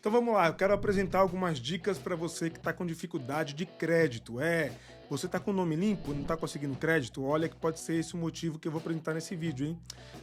Então vamos lá, eu quero apresentar algumas dicas para você que está com dificuldade de crédito. Você está com o nome limpo, não está conseguindo crédito? Olha que pode ser esse o motivo que eu vou apresentar nesse vídeo, hein?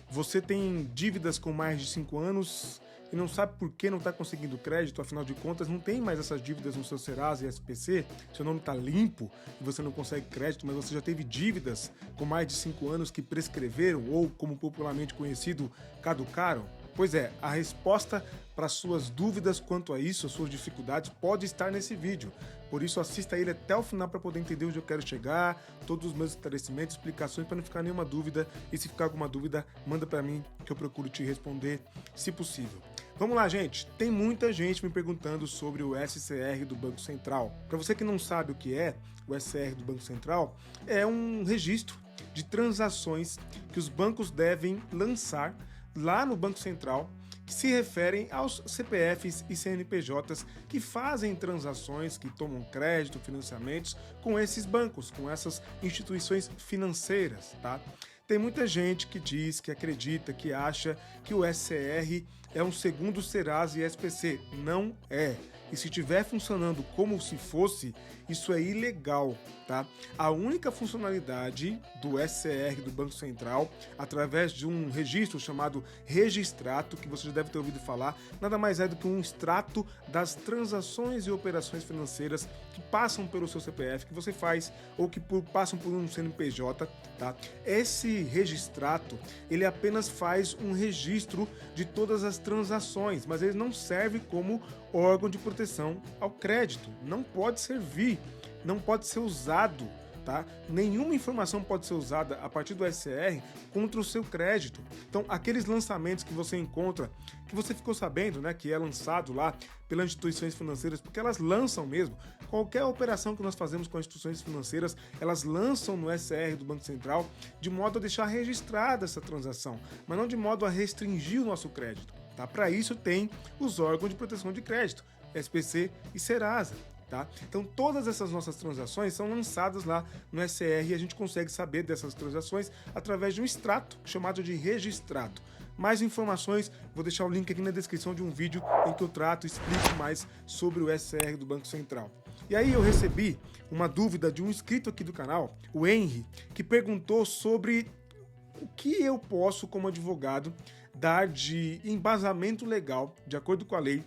Você tem dívidas com mais de 5 anos e não sabe por que não está conseguindo crédito, afinal de contas não tem mais essas dívidas no seu Serasa e SPC, seu nome está limpo e você não consegue crédito, mas você já teve dívidas com mais de 5 anos que prescreveram ou, como popularmente conhecido, caducaram? Pois é, a resposta para suas dúvidas quanto a isso, as suas dificuldades, pode estar nesse vídeo. Por isso, assista ele até o final para poder entender onde eu quero chegar, todos os meus esclarecimentos, explicações, para não ficar nenhuma dúvida. E se ficar alguma dúvida, manda para mim que eu procuro te responder, se possível. Vamos lá, gente. Tem muita gente me perguntando sobre o SCR do Banco Central. Para você que não sabe o que é, o SCR do Banco Central é um registro de transações que os bancos devem lançar lá no Banco Central, que se referem aos CPFs e CNPJs que fazem transações, que tomam crédito, financiamentos com esses bancos, com essas instituições financeiras, tá? Tem muita gente que diz, que acredita, que acha que o SCR é um segundo Serasa e SPC. Não é. E se estiver funcionando como se fosse, isso é ilegal, tá? A única funcionalidade do SCR do Banco Central, através de um registro chamado registrato, que você já deve ter ouvido falar, nada mais é do que um extrato das transações e operações financeiras que passam pelo seu CPF, que você faz, ou que passam por um CNPJ, tá? Esse registrato, ele apenas faz um registro de todas as transações, mas ele não serve como órgão de proteção ao crédito. Não pode servir, não pode ser usado, tá? Nenhuma informação pode ser usada a partir do SCR contra o seu crédito. Então, aqueles lançamentos que você encontra, que você ficou sabendo, né, que é lançado lá pelas instituições financeiras, porque elas lançam mesmo. Qualquer operação que nós fazemos com as instituições financeiras, elas lançam no SCR do Banco Central de modo a deixar registrada essa transação, mas não de modo a restringir o nosso crédito, tá? Para isso tem os órgãos de proteção de crédito, SPC e Serasa. Tá? Então todas essas nossas transações são lançadas lá no SCR e a gente consegue saber dessas transações através de um extrato chamado de registrado. Mais informações, vou deixar o link aqui na descrição de um vídeo em que eu trato e explico mais sobre o SCR do Banco Central. E aí eu recebi uma dúvida de um inscrito aqui do canal, o Henry, que perguntou sobre o que eu posso, como advogado, dar de embasamento legal, de acordo com a lei,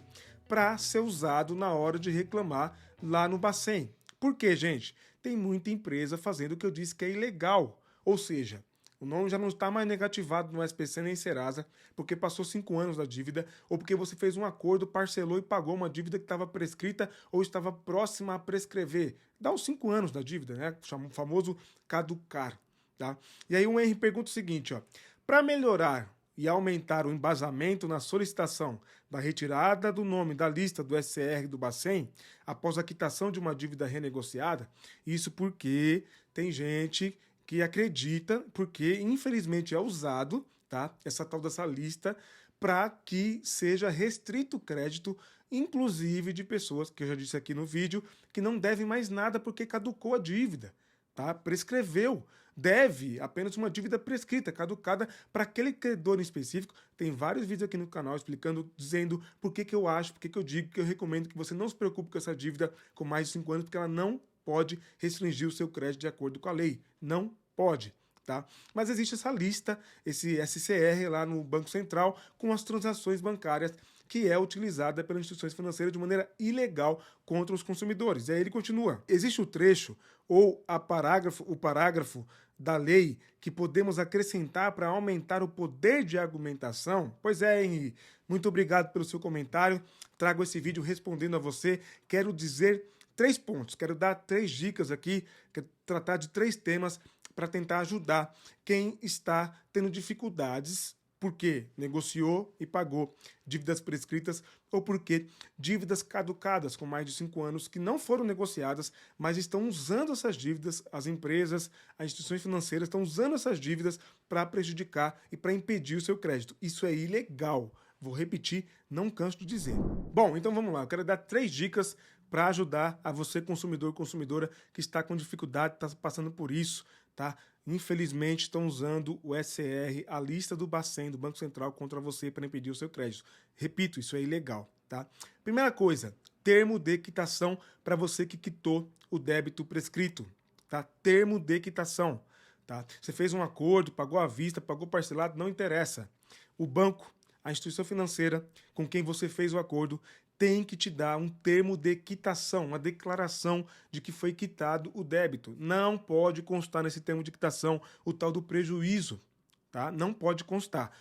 para ser usado na hora de reclamar lá no Bacen. Por quê, gente? Tem muita empresa fazendo o que eu disse que é ilegal. Ou seja, o nome já não está mais negativado no SPC nem Serasa, porque passou 5 anos da dívida, ou porque você fez um acordo, parcelou e pagou uma dívida que estava prescrita ou estava próxima a prescrever. Dá os 5 anos da dívida, né? O famoso caducar. Tá? E aí o Henry pergunta o seguinte, ó: para melhorar e aumentar o embasamento na solicitação da retirada do nome da lista do SCR do Bacen após a quitação de uma dívida renegociada, isso porque tem gente que acredita, porque infelizmente é usado, tá, essa tal dessa lista, para que seja restrito o crédito, inclusive de pessoas, que eu já disse aqui no vídeo, que não devem mais nada porque caducou a dívida. Tá? Prescreveu, deve apenas uma dívida prescrita, caducada para aquele credor em específico. Tem vários vídeos aqui no canal explicando, dizendo por que eu acho, por que eu digo, que eu recomendo que você não se preocupe com essa dívida com mais de 5 anos, porque ela não pode restringir o seu crédito de acordo com a lei. Não pode. Tá? Mas existe essa lista, esse SCR lá no Banco Central, com as transações bancárias que é utilizada pelas instituições financeiras de maneira ilegal contra os consumidores. E aí ele continua: existe o trecho ou o parágrafo da lei que podemos acrescentar para aumentar o poder de argumentação? Pois é, Henry, muito obrigado pelo seu comentário. Trago esse vídeo respondendo a você. Quero dizer 3 pontos, quero dar 3 dicas aqui, quero tratar de 3 temas para tentar ajudar quem está tendo dificuldades porque negociou e pagou dívidas prescritas ou porque dívidas caducadas com mais de 5 anos que não foram negociadas, mas estão usando essas dívidas, as empresas, as instituições financeiras estão usando essas dívidas para prejudicar e para impedir o seu crédito. Isso é ilegal. Vou repetir, não canso de dizer. Bom, então vamos lá. Eu quero dar 3 dicas para ajudar a você, consumidor ou consumidora, que está com dificuldade, está passando por isso, tá? Infelizmente, estão usando o SCR, a lista do Bacen, do Banco Central, contra você para impedir o seu crédito. Repito, isso é ilegal, tá? tá? Primeira coisa, termo de quitação para você que quitou o débito prescrito, tá? Termo de quitação, tá? Você fez um acordo, pagou à vista, pagou parcelado, não interessa. O banco, a instituição financeira com quem você fez o acordo, tem que te dar um termo de quitação, uma declaração de que foi quitado o débito. Não pode constar nesse termo de quitação o tal do prejuízo, tá? Não pode constar.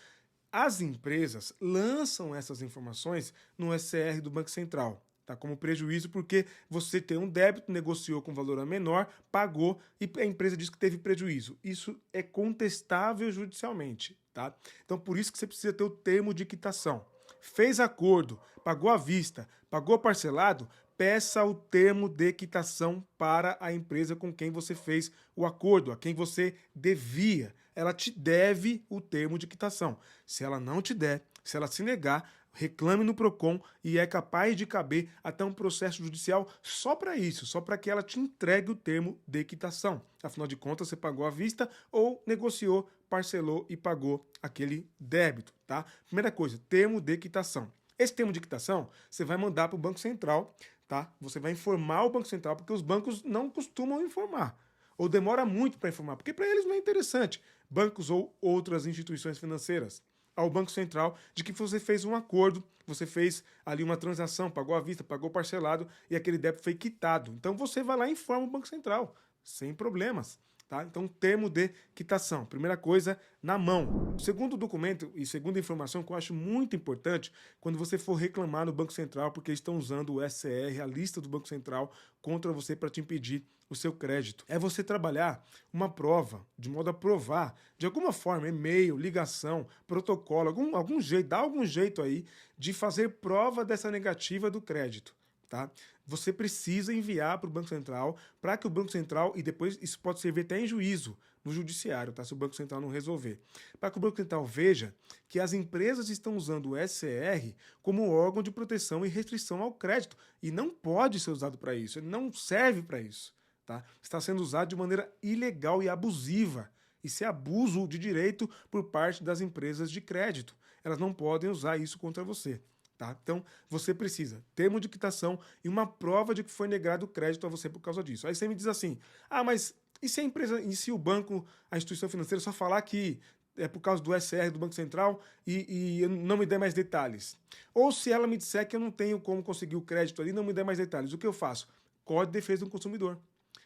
As empresas lançam essas informações no SCR do Banco Central, tá? Como prejuízo, porque você tem um débito, negociou com valor menor, pagou e a empresa diz que teve prejuízo. Isso é contestável judicialmente, tá? Então, por isso que você precisa ter o termo de quitação. Fez acordo, pagou à vista, pagou parcelado, peça o termo de quitação para a empresa com quem você fez o acordo, a quem você devia. Ela te deve o termo de quitação. Se ela não te der, se ela se negar, reclame no Procon e é capaz de caber até um processo judicial só para isso, só para que ela te entregue o termo de quitação. Afinal de contas, você pagou à vista ou negociou, parcelou e pagou aquele débito, tá? Primeira coisa, termo de quitação. Esse termo de quitação você vai mandar para o Banco Central, tá? Você vai informar o Banco Central, porque os bancos não costumam informar. Ou demora muito para informar, porque para eles não é interessante. Bancos ou outras instituições financeiras. Ao Banco Central de que você fez um acordo, você fez ali uma transação, pagou à vista, pagou parcelado e aquele débito foi quitado. Então você vai lá e informa o Banco Central, sem problemas. Tá? Então, termo de quitação. Primeira coisa, na mão. O segundo documento e segunda informação que eu acho muito importante quando você for reclamar no Banco Central porque estão usando o SCR, a lista do Banco Central, contra você para te impedir o seu crédito. É você trabalhar uma prova, de modo a provar, de alguma forma, e-mail, ligação, protocolo, algum jeito, dá algum jeito aí de fazer prova dessa negativa do crédito. Tá? Você precisa enviar para o Banco Central para que o Banco Central, e depois isso pode servir até em juízo, no judiciário, tá? Se o Banco Central não resolver. Para que o Banco Central veja que as empresas estão usando o SCR como órgão de proteção e restrição ao crédito. E não pode ser usado para isso, ele não serve para isso. Tá? Está sendo usado de maneira ilegal e abusiva. Isso é abuso de direito por parte das empresas de crédito. Elas não podem usar isso contra você. Tá? Então, você precisa termo de quitação e uma prova de que foi negado o crédito a você por causa disso. Aí você me diz assim, mas e se a empresa, e se o banco, a instituição financeira só falar que é por causa do SR do Banco Central e não me der mais detalhes? Ou se ela me disser que eu não tenho como conseguir o crédito ali e não me der mais detalhes, o que eu faço? Código de Defesa do Consumidor.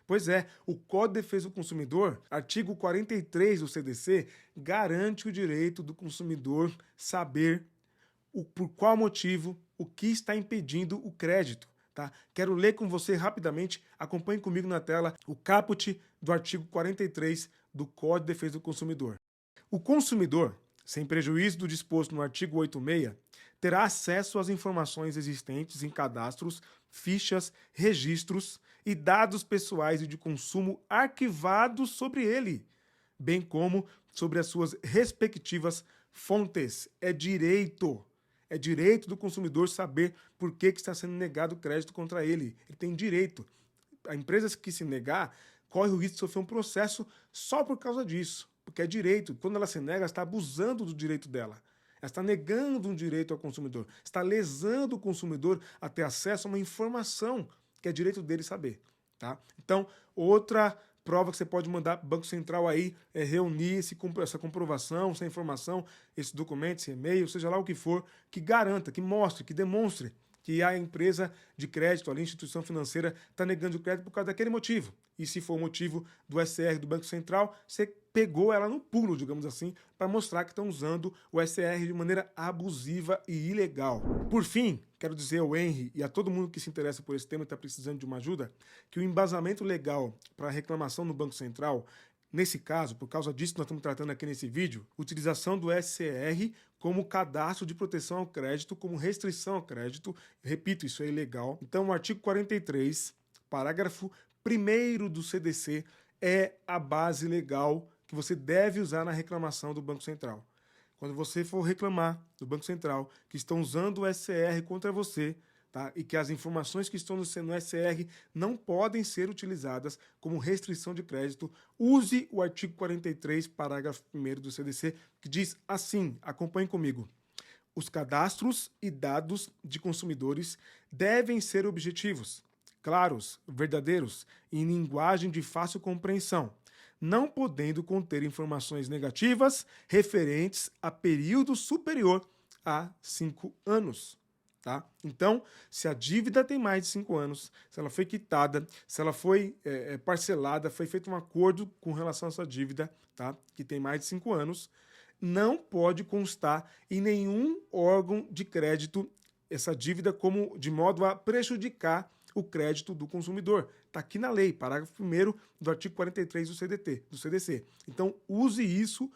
Pois é, o Código de Defesa do Consumidor, artigo 43 do CDC, garante o direito do consumidor saber por qual motivo, o que está impedindo o crédito. Tá? Quero ler com você rapidamente, acompanhe comigo na tela, o caput do artigo 43 do Código de Defesa do Consumidor. O consumidor, sem prejuízo do disposto no artigo 86, terá acesso às informações existentes em cadastros, fichas, registros e dados pessoais e de consumo arquivados sobre ele, bem como sobre as suas respectivas fontes. É direito do consumidor saber por que está sendo negado o crédito contra ele. Ele tem direito. A empresa que se negar corre o risco de sofrer um processo só por causa disso, porque é direito. Quando ela se nega, ela está abusando do direito dela. Ela está negando um direito ao consumidor, está lesando o consumidor a ter acesso a uma informação que é direito dele saber. Tá? Então, outra prova que você pode mandar para o Banco Central aí é reunir essa comprovação, essa informação, esse documento, esse e-mail, seja lá o que for, que garanta, que mostre, que demonstre que a empresa de crédito, a instituição financeira, está negando o crédito por causa daquele motivo. E se for o motivo do SCR do Banco Central, você pegou ela no pulo, digamos assim, para mostrar que estão usando o SCR de maneira abusiva e ilegal. Por fim, quero dizer ao Henry e a todo mundo que se interessa por esse tema e está precisando de uma ajuda, que o embasamento legal para reclamação no Banco Central, nesse caso, por causa disso que nós estamos tratando aqui nesse vídeo, utilização do SCR como cadastro de proteção ao crédito, como restrição ao crédito. Repito, isso é ilegal. Então, o artigo 43, parágrafo 1º do CDC, é a base legal que você deve usar na reclamação do Banco Central. Quando você for reclamar do Banco Central que estão usando o SCR contra você, tá? E que as informações que estão no SCR não podem ser utilizadas como restrição de crédito, use o artigo 43, parágrafo 1º do CDC, que diz assim, acompanhe comigo. Os cadastros e dados de consumidores devem ser objetivos, claros, verdadeiros e em linguagem de fácil compreensão, não podendo conter informações negativas referentes a período superior a 5 anos. Tá? Então, se a dívida tem mais de 5 anos, se ela foi quitada, se ela foi parcelada, foi feito um acordo com relação a essa dívida, tá? Que tem mais de 5 anos, não pode constar em nenhum órgão de crédito essa dívida como de modo a prejudicar o crédito do consumidor. Está aqui na lei, parágrafo 1º do artigo 43 do CDC. Então, use isso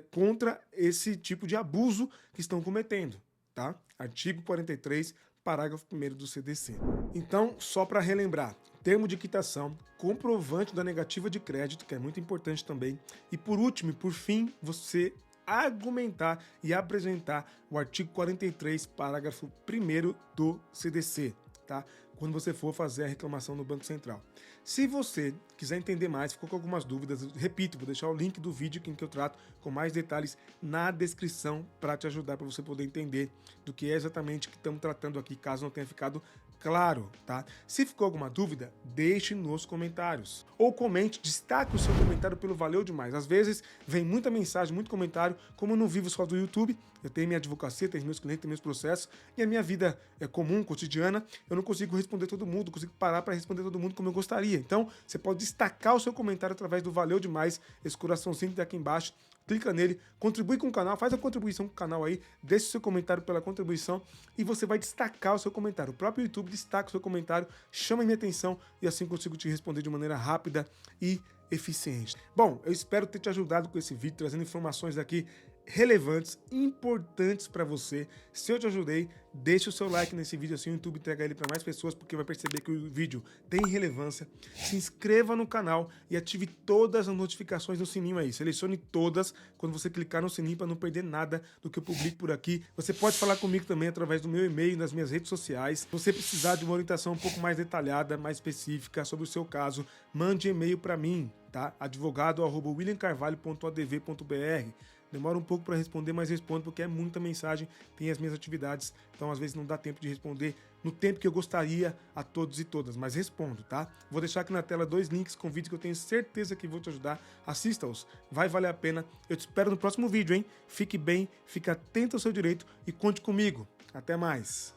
contra esse tipo de abuso que estão cometendo. Tá? Artigo 43, parágrafo 1º do CDC. Então, só para relembrar, termo de quitação, comprovante da negativa de crédito, que é muito importante também, e por último e por fim, você argumentar e apresentar o artigo 43, parágrafo 1º do CDC, tá? Quando você for fazer a reclamação no Banco Central. Se você quiser entender mais, ficou com algumas dúvidas, repito, vou deixar o link do vídeo em que eu trato com mais detalhes na descrição para te ajudar, para você poder entender do que é exatamente que estamos tratando aqui, caso não tenha ficado claro, tá? Se ficou alguma dúvida, deixe nos comentários. Ou comente, destaque o seu comentário pelo valeu demais. Às vezes vem muita mensagem, muito comentário, como eu não vivo só do YouTube, eu tenho minha advocacia, tenho meus clientes, tenho meus processos, e a minha vida é comum, cotidiana, eu não consigo responder todo mundo, não consigo parar para responder todo mundo como eu gostaria. Então, você pode destacar o seu comentário através do valeu demais, esse coraçãozinho que tá aqui embaixo, clica nele, contribui com o canal, faz a contribuição com o canal aí, deixa o seu comentário pela contribuição e você vai destacar o seu comentário. O próprio YouTube destaca o seu comentário, chama a minha atenção e assim consigo te responder de maneira rápida e eficiente. Bom, eu espero ter te ajudado com esse vídeo, trazendo informações aqui relevantes, importantes para você. Se eu te ajudei, deixa o seu like nesse vídeo, assim o YouTube entrega ele para mais pessoas, porque vai perceber que o vídeo tem relevância. Se inscreva no canal e ative todas as notificações no sininho aí. Selecione todas quando você clicar no sininho para não perder nada do que eu publico por aqui. Você pode falar comigo também através do meu e-mail, nas minhas redes sociais. Se você precisar de uma orientação um pouco mais detalhada, mais específica sobre o seu caso, mande e-mail para mim, tá? advogado@williamcarvalho.adv.br. Demora um pouco para responder, mas respondo porque é muita mensagem, tem as minhas atividades, então às vezes não dá tempo de responder no tempo que eu gostaria a todos e todas, mas respondo, tá? Vou deixar aqui na tela 2 links com vídeos que eu tenho certeza que vão te ajudar, assista-os, vai valer a pena. Eu te espero no próximo vídeo, hein? Fique bem, fique atento ao seu direito e conte comigo. Até mais!